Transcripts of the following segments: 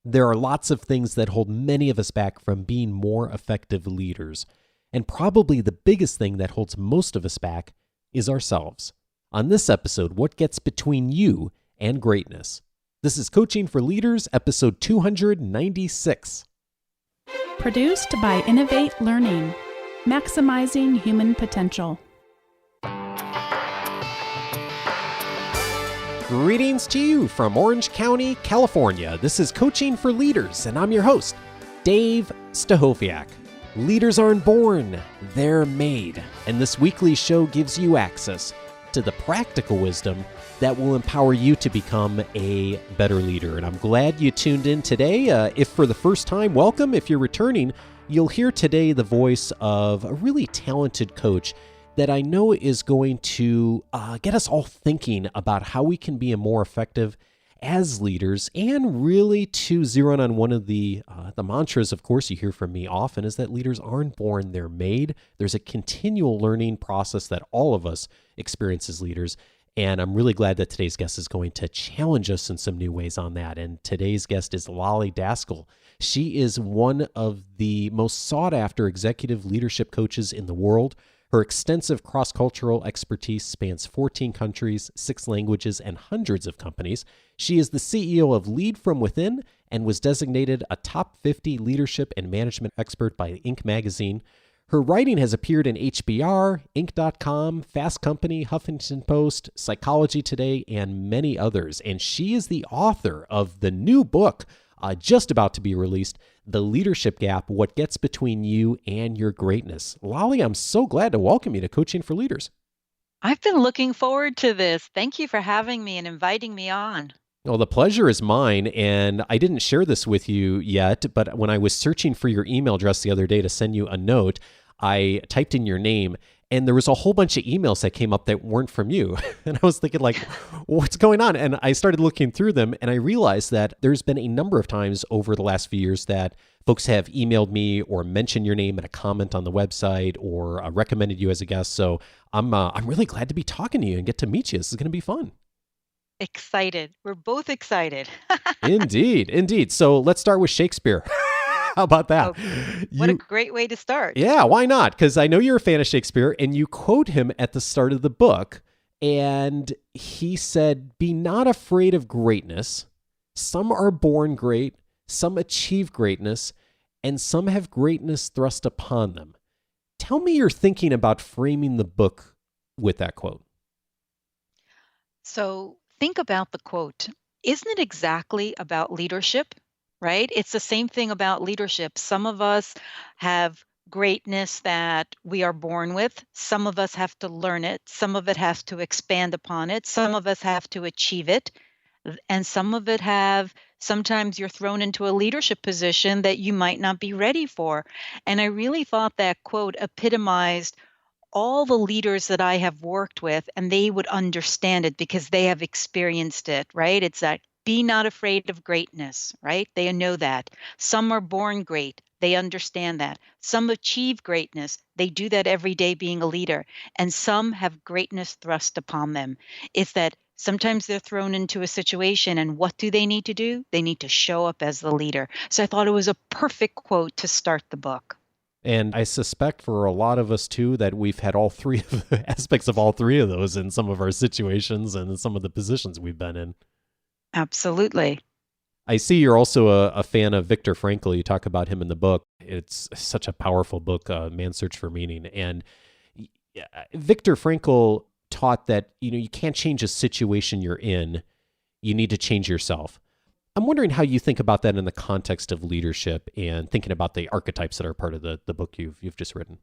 There are lots of things that hold many of us back from being more effective leaders. And probably the biggest thing that holds most of us back is ourselves. On this episode, what gets between you and greatness? This is Coaching for Leaders, episode 296. Produced by Innovate Learning, maximizing human potential. Greetings to you from Orange County, California. This is Coaching for Leaders, and I'm your host, Dave Stachowiak. Leaders aren't born, they're made. And this weekly show gives you access to the practical wisdom that will empower you to become a better leader. And I'm glad you tuned in today. If for the first time, welcome. If you're returning, you'll hear today the voice of a really talented coach that I know is going to get us all thinking about how we can be more effective as leaders, and really to zero in on one of the mantras, of course, you hear from me often, is that leaders aren't born, they're made. There's a continual learning process that all of us experience as leaders, and I'm really glad that today's guest is going to challenge us in some new ways on that. And today's guest is Lolly Daskal. She is one of the most sought-after executive leadership coaches in the world. Her extensive cross-cultural expertise spans 14 countries, 6 languages, and hundreds of companies. She is the CEO of Lead From Within and was designated a top 50 leadership and management expert by Inc. magazine. Her writing has appeared in HBR, Inc.com, Fast Company, Huffington Post, Psychology Today, and many others. And she is the author of the new book just about to be released, The Leadership Gap, What Gets Between You and Your Greatness. Lolly, I'm so glad to welcome you to Coaching for Leaders. I've been looking forward to this. Thank you for having me and inviting me on. Well, the pleasure is mine, and I didn't share this with you yet, but when I was searching for your email address the other day to send you a note, I typed in your name, and there was a whole bunch of emails that came up that weren't from you. And I was thinking, like, what's going on? And I started looking through them, and I realized that there's been a number of times over the last few years that folks have emailed me or mentioned your name in a comment on the website or recommended you as a guest. So I'm really glad to be talking to you and get to meet you. This is going to be fun. Excited. We're both excited. Indeed. So let's start with Shakespeare. How about that? Oh, what a great way to start. Yeah, why not? Because I know you're a fan of Shakespeare, and you quote him at the start of the book, and he said, "Be not afraid of greatness. Some are born great, some achieve greatness, and some have greatness thrust upon them." Tell me your thinking about framing the book with that quote. So think about the quote. Isn't it exactly about leadership? Right? It's the same thing about leadership. Some of us have greatness that we are born with. Some of us have to learn it. Some of it has to expand upon it. Some of us have to achieve it. And some of it sometimes you're thrown into a leadership position that you might not be ready for. And I really thought that quote epitomized all the leaders that I have worked with, and they would understand it because they have experienced it, right? It's that be not afraid of greatness, right? They know that. Some are born great. They understand that. Some achieve greatness. They do that every day being a leader. And some have greatness thrust upon them. It's that sometimes they're thrown into a situation, and what do they need to do? They need to show up as the leader. So I thought it was a perfect quote to start the book. And I suspect for a lot of us, too, that we've had all three of the aspects of all three of those in some of our situations and in some of the positions we've been in. Absolutely. I see you're also a fan of Viktor Frankl. You talk about him in the book. It's such a powerful book, Man's Search for Meaning. And Viktor Frankl taught that, you can't change a situation you're in. You need to change yourself. I'm wondering how you think about that in the context of leadership and thinking about the archetypes that are part of the book you've just written.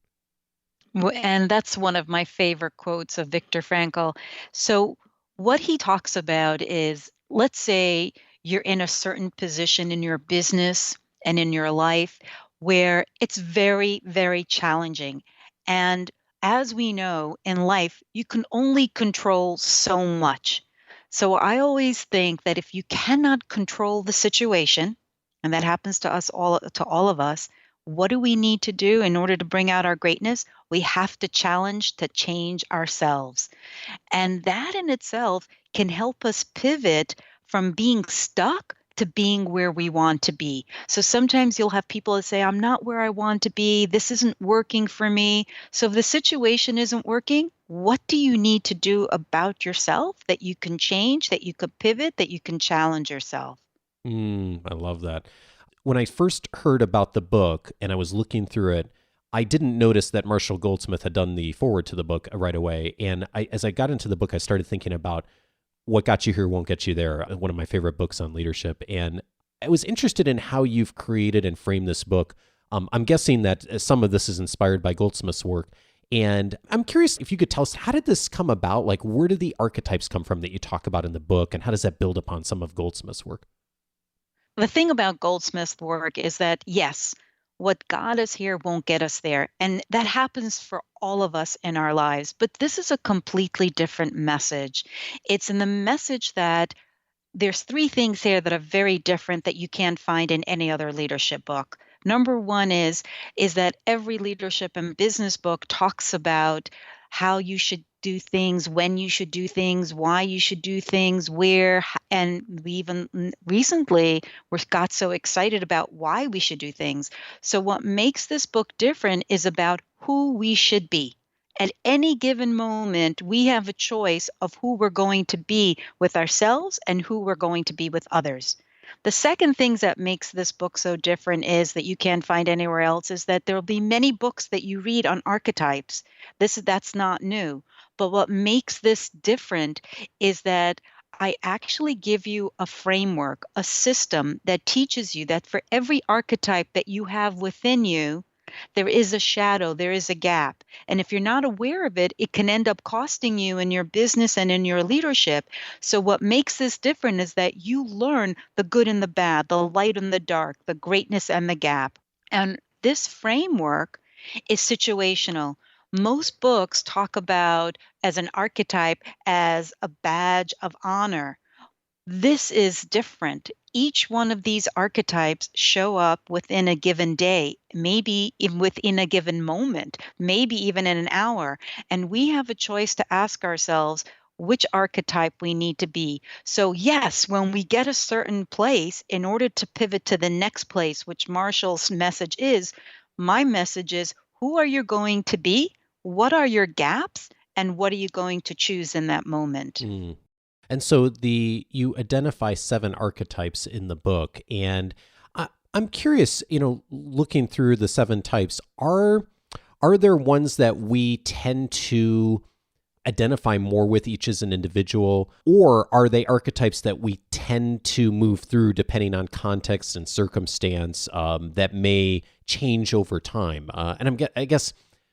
And that's one of my favorite quotes of Viktor Frankl. So what he talks about is, let's say you're in a certain position in your business and in your life where it's very, very challenging. And as we know in life, you can only control so much. So I always think that if you cannot control the situation, and that happens to all of us, what do we need to do in order to bring out our greatness? We have to challenge to change ourselves. And that in itself can help us pivot from being stuck to being where we want to be. So sometimes you'll have people that say, I'm not where I want to be. This isn't working for me. So if the situation isn't working, what do you need to do about yourself that you can change, that you could pivot, that you can challenge yourself? I love that. When I first heard about the book and I was looking through it, I didn't notice that Marshall Goldsmith had done the foreword to the book right away. And as I got into the book, I started thinking about What Got You Here Won't Get You There, one of my favorite books on leadership. And I was interested in how you've created and framed this book. I'm guessing that some of this is inspired by Goldsmith's work. And I'm curious if you could tell us, how did this come about? Like, where do the archetypes come from that you talk about in the book? And how does that build upon some of Goldsmith's work? The thing about Goldsmith's work is that, yes, what got us here won't get us there. And that happens for all of us in our lives. But this is a completely different message. It's in the message that there's three things here that are very different that you can't find in any other leadership book. Number one is that every leadership and business book talks about how you should do things, when you should do things, why you should do things, where, and we even recently got so excited about why we should do things. So what makes this book different is about who we should be. At any given moment, we have a choice of who we're going to be with ourselves and who we're going to be with others. The second thing that makes this book so different is that you can't find anywhere else is that there'll be many books that you read on archetypes. That's not new. But what makes this different is that I actually give you a framework, a system that teaches you that for every archetype that you have within you, there is a shadow, there is a gap. And if you're not aware of it, it can end up costing you in your business and in your leadership. So what makes this different is that you learn the good and the bad, the light and the dark, the greatness and the gap. And this framework is situational. Most books talk about as an archetype as a badge of honor. This is different. Each one of these archetypes show up within a given day, maybe even within a given moment, maybe even in an hour. And we have a choice to ask ourselves which archetype we need to be. So yes, when we get a certain place, in order to pivot to the next place, which Marshall's message is, my message is, who are you going to be? What are your gaps? And what are you going to choose in that moment? And so you identify 7 archetypes in the book, and I'm curious, looking through the 7 types, are there ones that we tend to identify more with each as an individual, or are they archetypes that we tend to move through depending on context and circumstance that may change over time? And I guess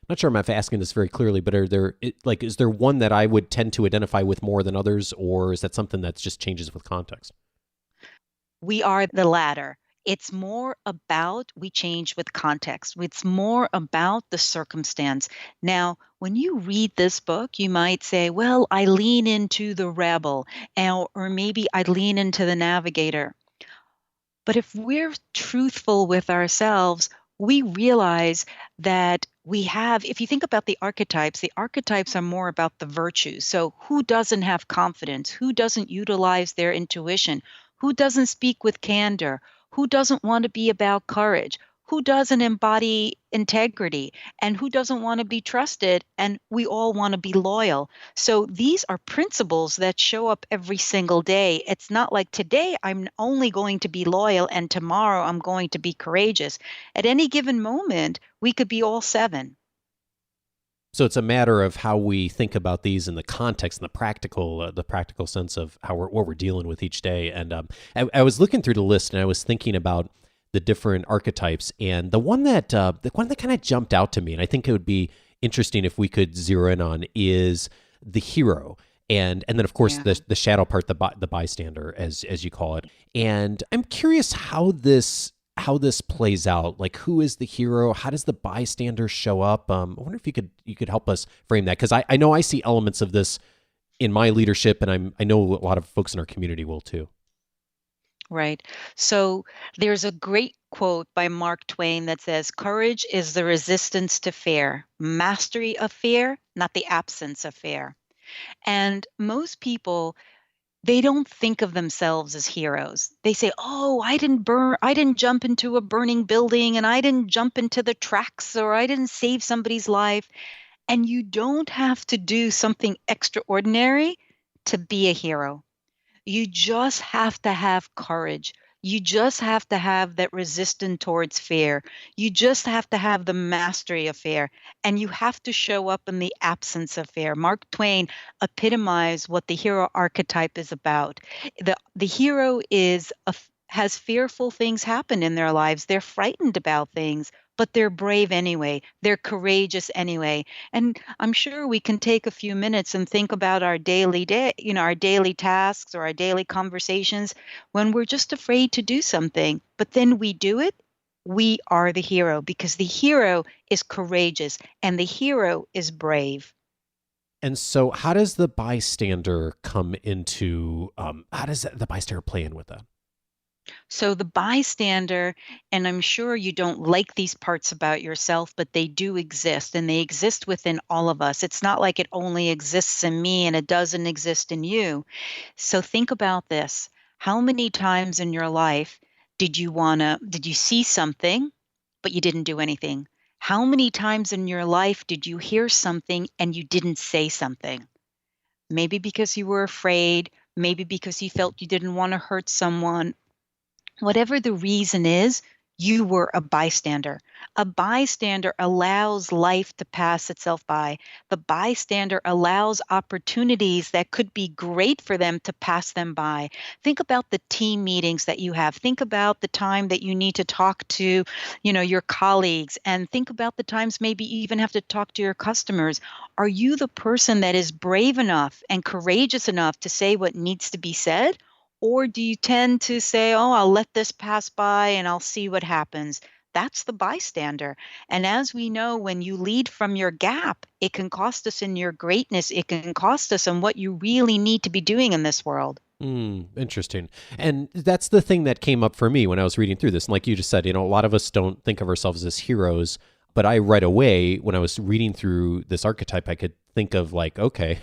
not sure I'm asking this very clearly, but is there one that I would tend to identify with more than others, or is that something that just changes with context? We are the latter. It's more about we change with context. It's more about the circumstance. Now, when you read this book, you might say, well, I lean into the rebel, or maybe I lean into the navigator. But if we're truthful with ourselves, we realize that if you think about the archetypes are more about the virtues. So who doesn't have confidence? Who doesn't utilize their intuition? Who doesn't speak with candor? Who doesn't want to be about courage? Who doesn't embody integrity? And who doesn't want to be trusted? And we all want to be loyal. So these are principles that show up every single day. It's not like today I'm only going to be loyal and tomorrow I'm going to be courageous. At any given moment, we could be all 7. So it's a matter of how we think about these in the context and the practical sense of what we're dealing with each day. And I was looking through the list and I was thinking about the different archetypes, and the one that kind of jumped out to me, and I think it would be interesting if we could zero in on, is the hero, and then of course the shadow part, the bystander, as you call it. And I'm curious how this plays out. Like, who is the hero? How does the bystander show up? I wonder if you could help us frame that, because I know I see elements of this in my leadership, and I know a lot of folks in our community will too. Right. So there's a great quote by Mark Twain that says, courage is the resistance to fear, mastery of fear, not the absence of fear. And most people they don't think of themselves as heroes. They say, "Oh, I didn't jump into a burning building, and I didn't jump into the tracks, or I didn't save somebody's life." And you don't have to do something extraordinary to be a hero. You just have to have courage. You just have to have that resistance towards fear. You just have to have the mastery of fear. And you have to show up in the absence of fear. Mark Twain epitomized what the hero archetype is about. The hero has fearful things happen in their lives. They're frightened about things, but they're brave anyway. They're courageous anyway. And I'm sure we can take a few minutes and think about our our daily tasks or our daily conversations when we're just afraid to do something, but then we do it. We are the hero because the hero is courageous and the hero is brave. And so how does the bystander come into, how does the bystander play in with that? So the bystander, and I'm sure you don't like these parts about yourself, but they do exist and they exist within all of us. It's not like it only exists in me and it doesn't exist in you. So think about this. How many times in your life did you see something, but you didn't do anything? How many times in your life did you hear something and you didn't say something? Maybe because you were afraid, maybe because you felt you didn't want to hurt someone. Whatever the reason is, you were a bystander. A bystander allows life to pass itself by. The bystander allows opportunities that could be great for them to pass them by. Think about the team meetings that you have. Think about the time that you need to talk to, your colleagues, and think about the times maybe you even have to talk to your customers. Are you the person that is brave enough and courageous enough to say what needs to be said? Or do you tend to say, "Oh, I'll let this pass by and I'll see what happens"? That's the bystander. And as we know, when you lead from your gap, it can cost us in your greatness. It can cost us on what you really need to be doing in this world. Interesting. And that's the thing that came up for me when I was reading through this. And like you just said, a lot of us don't think of ourselves as heroes. But I right away, when I was reading through this archetype, I could think of like, okay,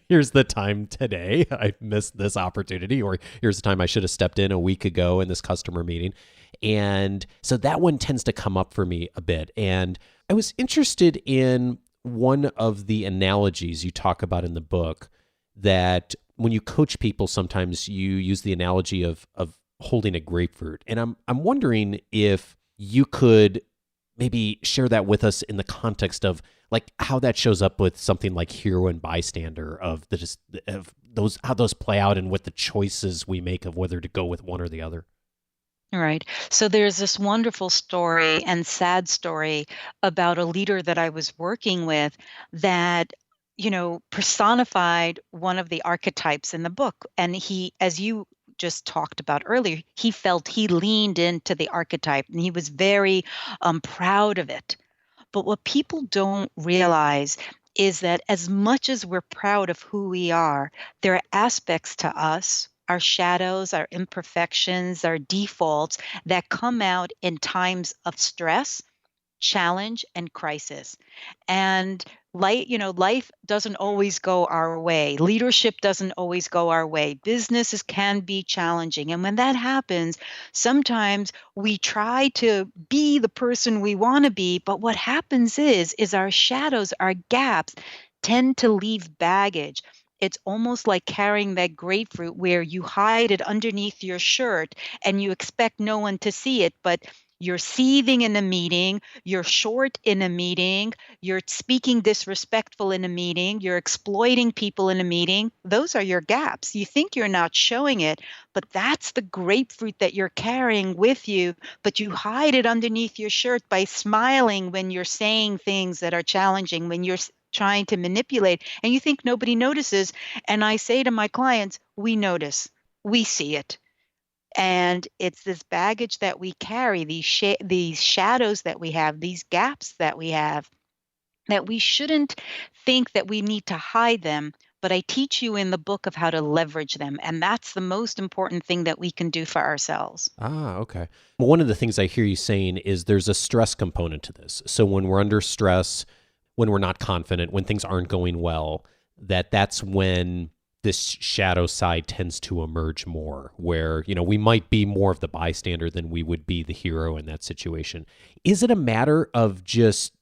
here's the time today I missed this opportunity, or here's the time I should have stepped in a week ago in this customer meeting. And so that one tends to come up for me a bit. And I was interested in one of the analogies you talk about in the book, that when you coach people, sometimes you use the analogy of holding a grapefruit. And I'm wondering if you could maybe share that with us in the context of like how that shows up with something like hero and bystander, of those, how those play out and what the choices we make of whether to go with one or the other. Right. So there's this wonderful story and sad story about a leader that I was working with that, personified one of the archetypes in the book. And he, as you just talked about earlier, he felt he leaned into the archetype and he was very proud of it. But what people don't realize is that as much as we're proud of who we are, there are aspects to us, our shadows, our imperfections, our defaults that come out in times of stress, challenge, and crisis. And life doesn't always go our way. Leadership doesn't always go our way. Businesses can be challenging. And when that happens, sometimes we try to be the person we want to be, but what happens is our shadows, our gaps tend to leave baggage. It's almost like carrying that grapefruit where you hide it underneath your shirt and you expect no one to see it, but you're seething in a meeting, you're short in a meeting, you're speaking disrespectful in a meeting, you're exploiting people in a meeting. Those are your gaps. You think you're not showing it, but that's the grapefruit that you're carrying with you, but you hide it underneath your shirt by smiling when you're saying things that are challenging, when you're trying to manipulate, and you think nobody notices. And I say to my clients, we notice, we see it. And it's this baggage that we carry, these shadows that we have, these gaps that we have, that we shouldn't think that we need to hide them. But I teach you in the book of how to leverage them. And that's the most important thing that we can do for ourselves. Ah, okay. Well, one of the things I hear you saying is there's a stress component to this. So when we're under stress, when we're not confident, when things aren't going well, that's when this shadow side tends to emerge more, where, we might be more of the bystander than we would be the hero in that situation. Is it a matter of just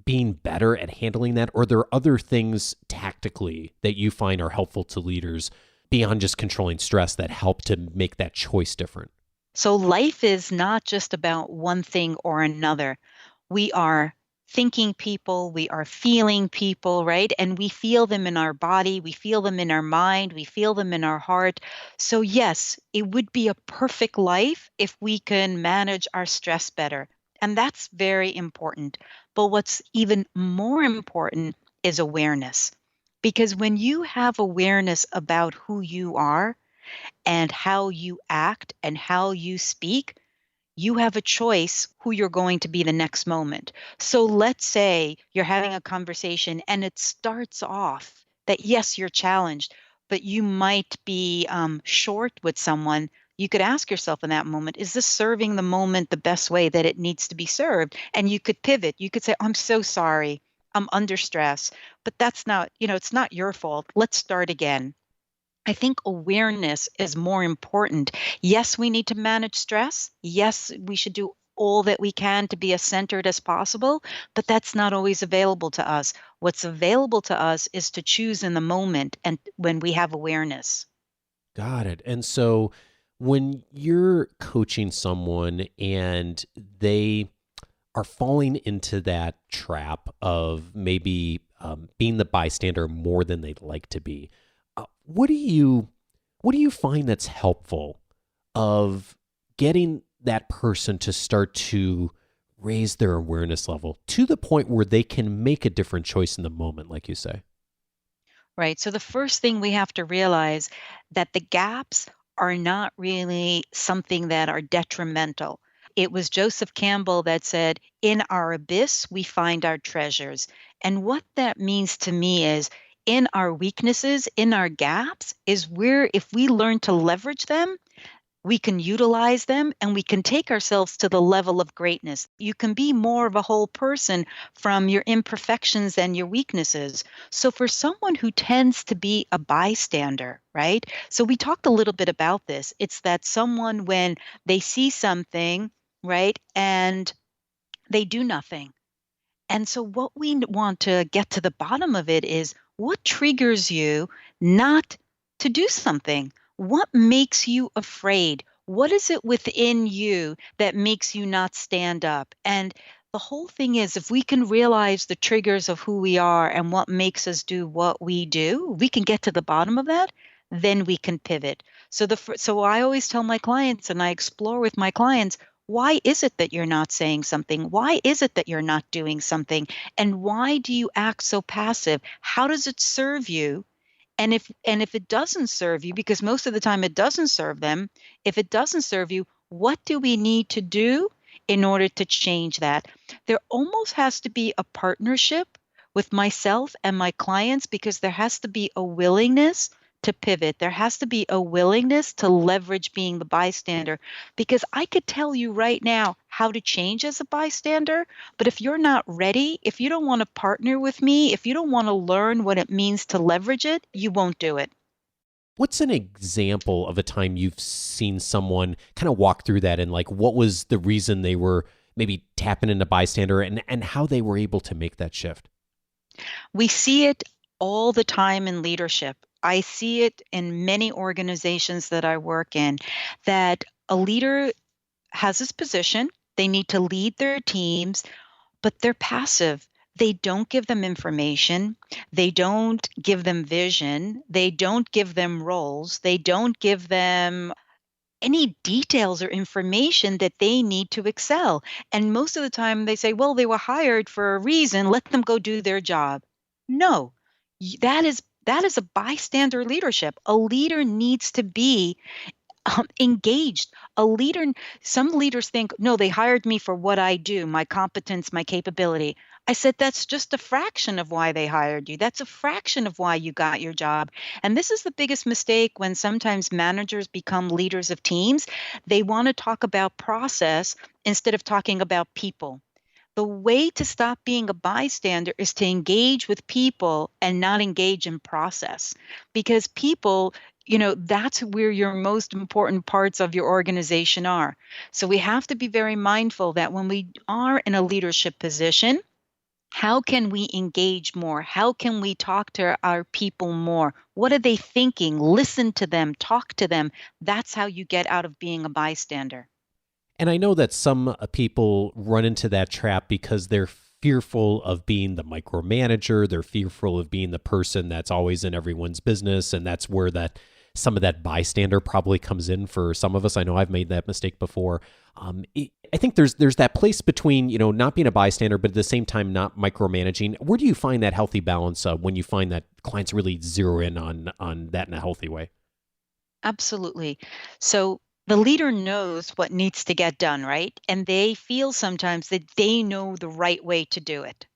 being better at handling that, or are there other things tactically that you find are helpful to leaders beyond just controlling stress that help to make that choice different? So life is not just about one thing or another. We are thinking people, we are feeling people, right? And we feel them in our body, we feel them in our mind, we feel them in our heart. So yes, it would be a perfect life if we can manage our stress better. And that's very important. But what's even more important is awareness. Because when you have awareness about who you are and how you act and how you speak, you have a choice who you're going to be the next moment. So let's say you're having a conversation and it starts off that, yes, you're challenged, but you might be short with someone. You could ask yourself in that moment, is this serving the moment the best way that it needs to be served? And you could pivot. You could say, I'm so sorry. I'm under stress, but that's not, it's not your fault. Let's start again. I think awareness is more important. Yes, we need to manage stress. Yes, we should do all that we can to be as centered as possible, but that's not always available to us. What's available to us is to choose in the moment and when we have awareness. Got it. And so when you're coaching someone and they are falling into that trap of maybe being the bystander more than they'd like to be, what do you find that's helpful of getting that person to start to raise their awareness level to the point where they can make a different choice in the moment, like you say? Right. So the first thing we have to realize that the gaps are not really something that are detrimental. It was Joseph Campbell that said, in our abyss, we find our treasures. And what that means to me is in our weaknesses, in our gaps, is where if we learn to leverage them, we can utilize them and we can take ourselves to the level of greatness. You can be more of a whole person from your imperfections and your weaknesses. So for someone who tends to be a bystander, right? So we talked a little bit about this. It's that someone when they see something, right, and they do nothing. And so what we want to get to the bottom of it is what triggers you not to do something? What makes you afraid? What is it within you that makes you not stand up? And the whole thing is if we can realize the triggers of who we are and what makes us do what we do, we can get to the bottom of that, then we can pivot. So I always tell my clients and I explore with my clients, why is it that you're not saying something? Why is it that you're not doing something? And why do you act so passive? How does it serve you? And if it doesn't serve you, because most of the time it doesn't serve them, if it doesn't serve you, what do we need to do in order to change that? There almost has to be a partnership with myself and my clients because there has to be a willingness to pivot. There has to be a willingness to leverage being the bystander because I could tell you right now how to change as a bystander, but if you're not ready, if you don't want to partner with me, if you don't want to learn what it means to leverage it, you won't do it. What's an example of a time you've seen someone kind of walk through that and like what was the reason they were maybe tapping into bystander and how they were able to make that shift? We see it all the time in leadership. I see it in many organizations that I work in, that a leader has this position, they need to lead their teams, but they're passive. They don't give them information. They don't give them vision. They don't give them roles. They don't give them any details or information that they need to excel. And most of the time they say, well, they were hired for a reason. Let them go do their job. No, that is a bystander leadership. A leader needs to be engaged. Some leaders think, no, they hired me for what I do, my competence, my capability. I said, that's just a fraction of why they hired you. That's a fraction of why you got your job. And this is the biggest mistake when sometimes managers become leaders of teams. They want to talk about process instead of talking about people. The way to stop being a bystander is to engage with people and not engage in process, because people, that's where your most important parts of your organization are. So we have to be very mindful that when we are in a leadership position, how can we engage more? How can we talk to our people more? What are they thinking? Listen to them, talk to them. That's how you get out of being a bystander. And I know that some people run into that trap because they're fearful of being the micromanager. They're fearful of being the person that's always in everyone's business. And that's where some of that bystander probably comes in for some of us. I know I've made that mistake before. I think there's that place between, not being a bystander, but at the same time, not micromanaging. Where do you find that healthy balance when you find that clients really zero in on that in a healthy way? Absolutely. So the leader knows what needs to get done, right? And they feel sometimes that they know the right way to do it.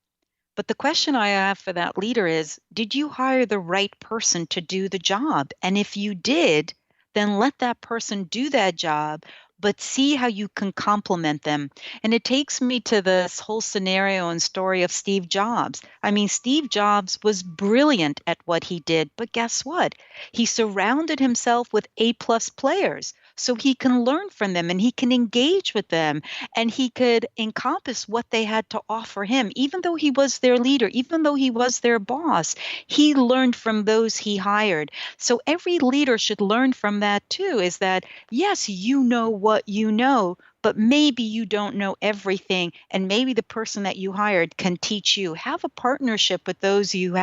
But the question I have for that leader is, did you hire the right person to do the job? And if you did, then let that person do that job, but see how you can complement them. And it takes me to this whole scenario and story of Steve Jobs. I mean, Steve Jobs was brilliant at what he did, but guess what? He surrounded himself with A-plus players so he can learn from them and he can engage with them and he could encompass what they had to offer him. Even though he was their leader, even though he was their boss, he learned from those he hired. So every leader should learn from that too, is that, yes, you know what you know, but maybe you don't know everything. And maybe the person that you hired can teach you. Have a partnership with those you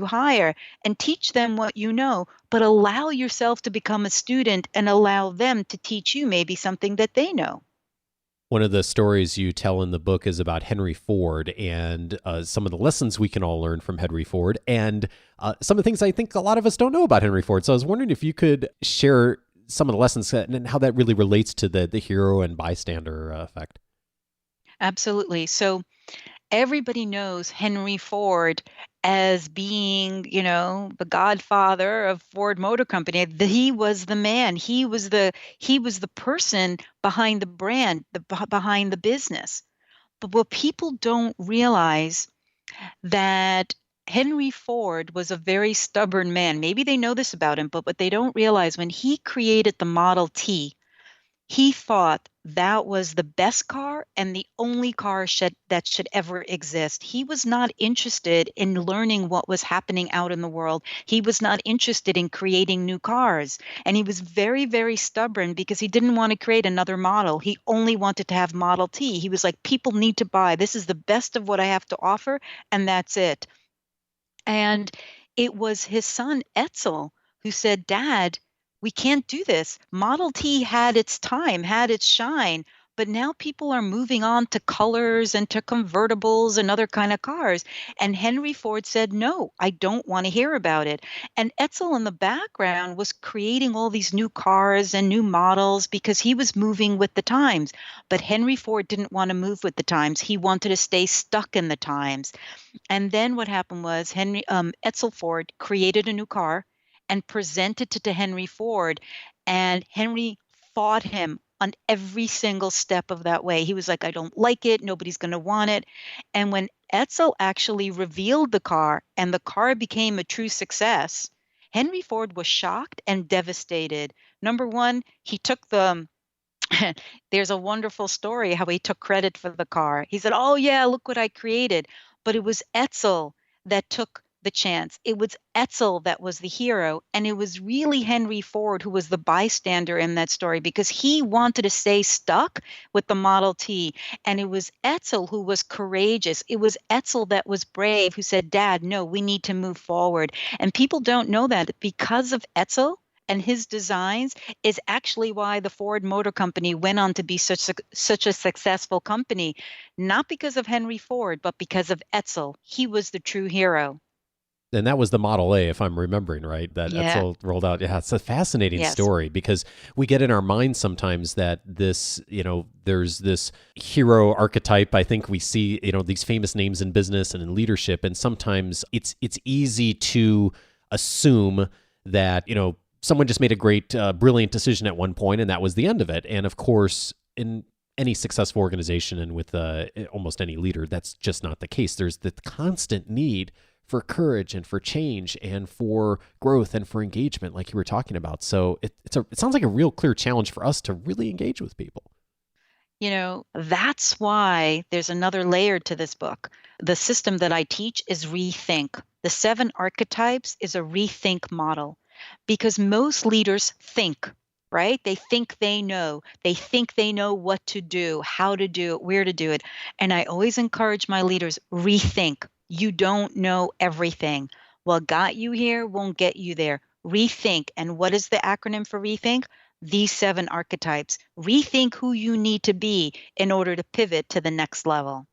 hire and teach them what you know, but allow yourself to become a student and allow them to teach you maybe something that they know. One of the stories you tell in the book is about Henry Ford and some of the lessons we can all learn from Henry Ford and some of the things I think a lot of us don't know about Henry Ford. So I was wondering if you could share some of the lessons and how that really relates to the hero and bystander effect. Absolutely. So everybody knows Henry Ford as being, the godfather of Ford Motor Company. He was the man. He was the person behind the brand, behind the business. But what people don't realize that Henry Ford was a very stubborn man. Maybe they know this about him, but what they don't realize, when he created the Model T, he thought that was the best car and the only car that should ever exist. He was not interested in learning what was happening out in the world. He was not interested in creating new cars. And he was very, very stubborn because he didn't want to create another model. He only wanted to have Model T. He was like, people need to buy. This is the best of what I have to offer, and that's it. And it was his son, Etzel, who said, Dad, we can't do this. Model T had its time, had its shine, but now people are moving on to colors and to convertibles and other kind of cars. And Henry Ford said, no, I don't want to hear about it. And Etzel in the background was creating all these new cars and new models because he was moving with the times. But Henry Ford didn't want to move with the times. He wanted to stay stuck in the times. And then what happened was Etzel Ford created a new car and presented it to Henry Ford, and Henry fought him on every single step of that way. He was like, I don't like it. Nobody's going to want it. And when Etzel actually revealed the car and the car became a true success, Henry Ford was shocked and devastated. Number one, he took there's a wonderful story how he took credit for the car. He said, oh yeah, look what I created. But it was Etzel that took the chance. It was Etzel that was the hero. And it was really Henry Ford who was the bystander in that story because he wanted to stay stuck with the Model T. And it was Etzel who was courageous. It was Etzel that was brave who said, Dad, no, we need to move forward. And people don't know that because of Etzel and his designs is actually why the Ford Motor Company went on to be such a successful company, not because of Henry Ford, but because of Etzel. He was the true hero. And that was the Model A, if I'm remembering right, that Etzel rolled out. Yeah, it's a fascinating story because we get in our minds sometimes that this, there's this hero archetype. I think we see, these famous names in business and in leadership, and sometimes it's easy to assume that, someone just made a great, brilliant decision at one point, and that was the end of it. And of course, in any successful organization and with almost any leader, that's just not the case. There's the constant need for courage and for change and for growth and for engagement, like you were talking about. So it sounds like a real clear challenge for us to really engage with people. That's why there's another layer to this book. The system that I teach is rethink. The 7 archetypes is a rethink model because most leaders think, right? They think they know. They think they know what to do, how to do it, where to do it. And I always encourage my leaders, rethink. You don't know everything. What got you here won't get you there. Rethink. And what is the acronym for rethink? These 7 archetypes. Rethink who you need to be in order to pivot to the next level.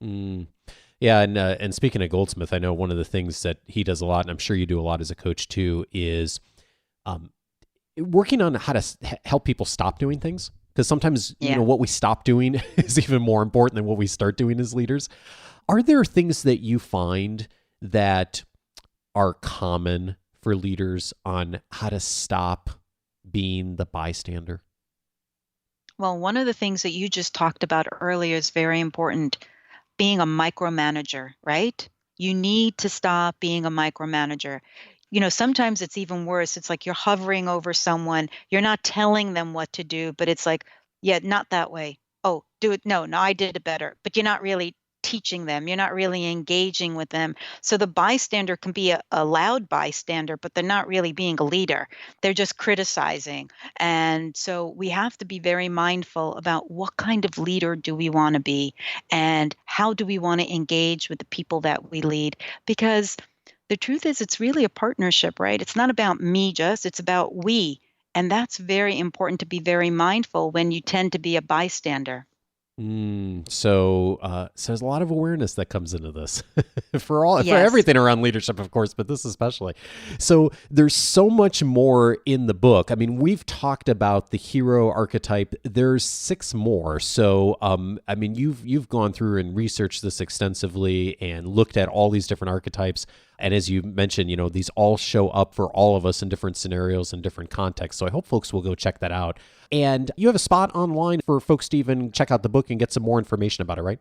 Yeah, and speaking of Goldsmith, I know one of the things that he does a lot, and I'm sure you do a lot as a coach too, is working on how to help people stop doing things. Because sometimes, what we stop doing is even more important than what we start doing as leaders. Are there things that you find that are common for leaders on how to stop being the bystander? Well, one of the things that you just talked about earlier is very important. Being a micromanager, right? You need to stop being a micromanager. Sometimes it's even worse. It's like you're hovering over someone. You're not telling them what to do, but it's like, yeah, not that way. Oh, do it. No, I did it better. But you're not really teaching them. You're not really engaging with them. So the bystander can be a loud bystander, but they're not really being a leader. They're just criticizing. And so we have to be very mindful about what kind of leader do we want to be and how do we want to engage with the people that we lead? Because the truth is, it's really a partnership, right? It's not about me it's about we. And that's very important to be very mindful when you tend to be a bystander. So there's a lot of awareness that comes into this for Yes. everything around leadership, of course, but this especially. So there's so much more in the book. I mean, we've talked about the hero archetype. There's 6 more. So, you've gone through and researched this extensively and looked at all these different archetypes. And as you mentioned, these all show up for all of us in different scenarios and different contexts. So I hope folks will go check that out. And you have a spot online for folks to even check out the book and get some more information about it, right?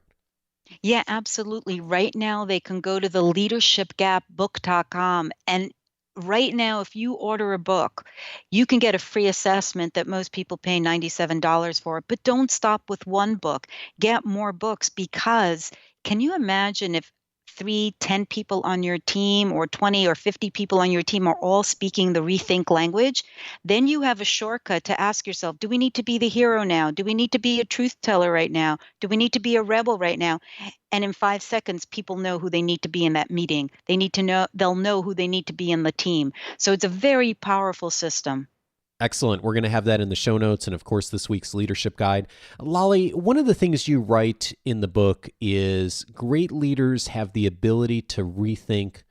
Yeah, absolutely. Right now, they can go to the leadershipgapbook.com. And right now, if you order a book, you can get a free assessment that most people pay $97 for. But don't stop with one book. Get more books because can you imagine if 3, 10 people on your team or 20 or 50 people on your team are all speaking the rethink language? Then you have a shortcut to ask yourself, do we need to be the hero now? Do we need to be a truth teller right now? Do we need to be a rebel right now? And in 5 seconds, people know who they need to be in that meeting. They'll know who they need to be in the team. So it's a very powerful system. Excellent. We're going to have that in the show notes and, of course, this week's leadership guide. Lolly, one of the things you write in the book is great leaders have the ability to rethink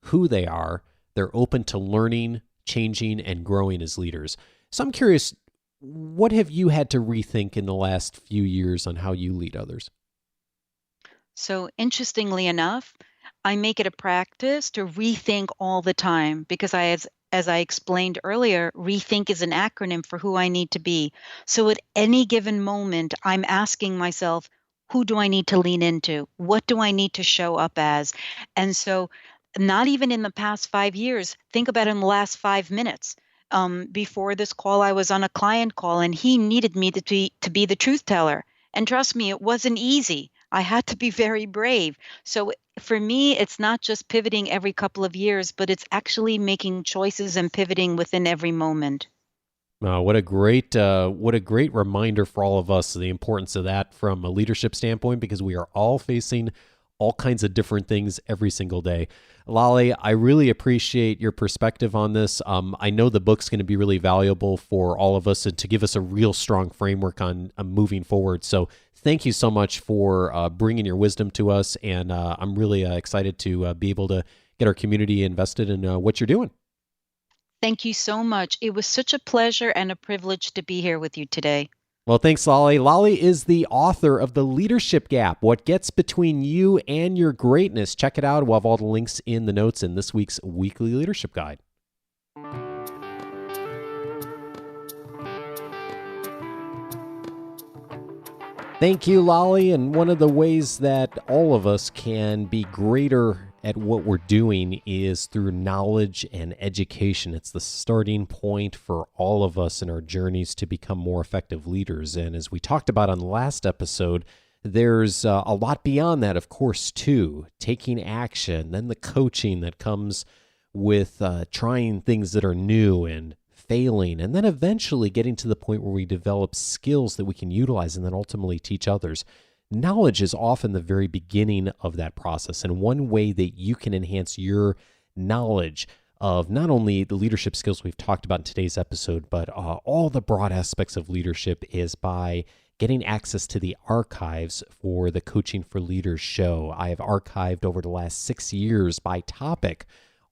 who they are. They're open to learning, changing, and growing as leaders. So I'm curious, what have you had to rethink in the last few years on how you lead others? So interestingly enough, I make it a practice to rethink all the time because as I explained earlier, rethink is an acronym for who I need to be. So at any given moment, I'm asking myself, who do I need to lean into? What do I need to show up as? And so not even in the past 5 years, think about in the last 5 minutes. Before this call, I was on a client call and he needed me to be the truth teller. And trust me, it wasn't easy. I had to be very brave. So for me, it's not just pivoting every couple of years, but it's actually making choices and pivoting within every moment. What a great reminder for all of us, the importance of that from a leadership standpoint, because we are all facing all kinds of different things every single day. Lolly, I really appreciate your perspective on this. I know the book's going to be really valuable for all of us and to give us a real strong framework on moving forward. So thank you so much for bringing your wisdom to us. And I'm really excited to be able to get our community invested in what you're doing. Thank you so much. It was such a pleasure and a privilege to be here with you today. Well, thanks, Lolly. Lolly is the author of The Leadership Gap, What Gets Between You and Your Greatness. Check it out. We'll have all the links in the notes in this week's weekly leadership guide. Thank you, Lolly. And one of the ways that all of us can be greater at what we're doing is through knowledge and education. It's the starting point for all of us in our journeys to become more effective leaders. And as we talked about on the last episode, there's a lot beyond that, of course, too. Taking action, then the coaching that comes with trying things that are new and failing, and then eventually getting to the point where we develop skills that we can utilize and then ultimately teach others. Knowledge is often the very beginning of that process, and one way that you can enhance your knowledge of not only the leadership skills we've talked about in today's episode, but all the broad aspects of leadership is by getting access to the archives for the Coaching for Leaders show. I have archived over the last 6 years by topic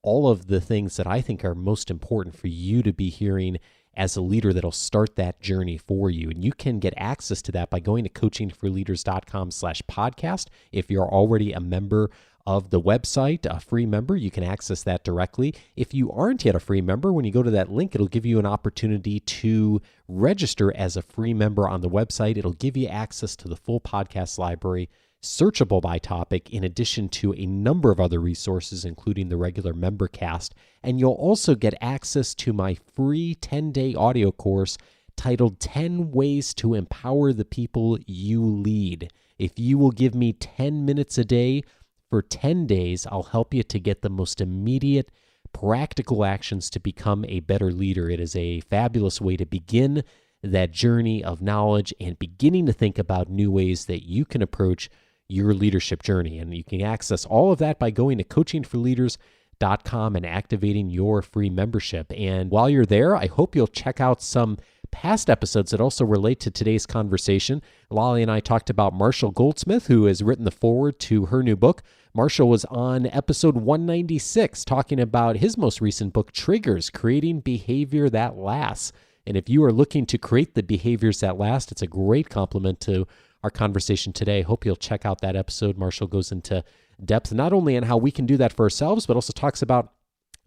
all of the things that I think are most important for you to be hearing as a leader that'll start that journey for you. And you can get access to that by going to coachingforleaders.com/podcast. If you're already a member of the website, a free member, you can access that directly. If you aren't yet a free member, when you go to that link, it'll give you an opportunity to register as a free member on the website. It'll give you access to the full podcast library, searchable by topic, in addition to a number of other resources, including the regular member cast. And you'll also get access to my free 10-day audio course titled 10 Ways to Empower the People You Lead. If you will give me 10 minutes a day for 10 days, I'll help you to get the most immediate, practical actions to become a better leader. It is a fabulous way to begin that journey of knowledge and beginning to think about new ways that you can approach your leadership journey. And you can access all of that by going to coachingforleaders.com and activating your free membership. And while you're there, I hope you'll check out some past episodes that also relate to today's conversation. Lolly and I talked about Marshall Goldsmith, who has written the foreword to her new book. Marshall was on episode 196 talking about his most recent book, Triggers, Creating Behavior That Lasts. And if you are looking to create the behaviors that last, it's a great complement to our conversation today. Hope you'll check out that episode. Marshall goes into depth not only on how we can do that for ourselves, but also talks about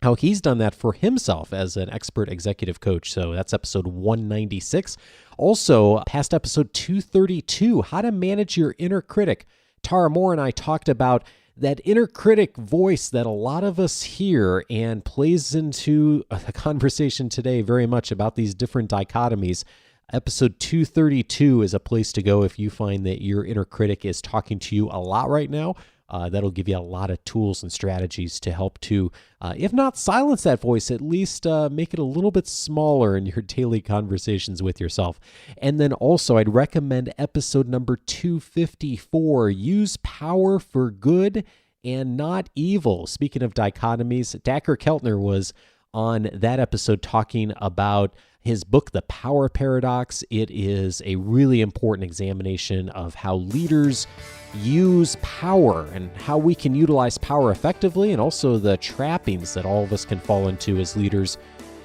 how he's done that for himself as an expert executive coach. So that's episode 196. Also, past episode 232, How to Manage Your Inner Critic. Tara Mohr and I talked about that inner critic voice that a lot of us hear and plays into the conversation today very much about these different dichotomies. Episode 232 is a place to go if you find that your inner critic is talking to you a lot right now. That'll give you a lot of tools and strategies to help to, if not silence that voice, at least make it a little bit smaller in your daily conversations with yourself. And then also, I'd recommend episode number 254, Use Power for Good and Not Evil. Speaking of dichotomies, Daskal Keltner was on that episode talking about his book, The Power Paradox. It is a really important examination of how leaders use power and how we can utilize power effectively, and also the trappings that all of us can fall into as leaders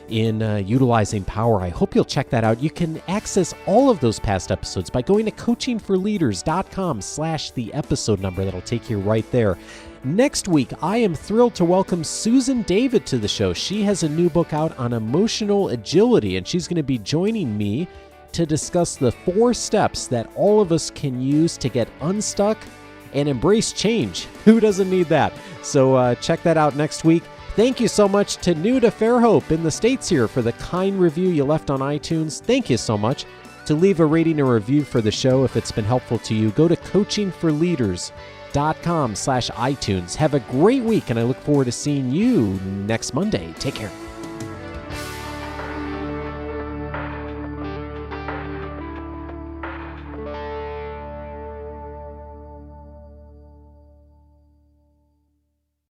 in utilizing power. I hope you'll check that out. You can access all of those past episodes by going to coachingforleaders.com/the episode number. That'll take you right there. Next week, I am thrilled to welcome Susan David to the show. She has a new book out on emotional agility, and she's going to be joining me to discuss the 4 steps that all of us can use to get unstuck and embrace change. Who doesn't need that? So check that out next week. Thank you so much to Nuda Fairhope in the States here for the kind review you left on iTunes. Thank you so much. To leave a rating or review for the show if it's been helpful to you, go to coachingforleaders.com/iTunes. Have a great week, and I look forward to seeing you next Monday. Take care.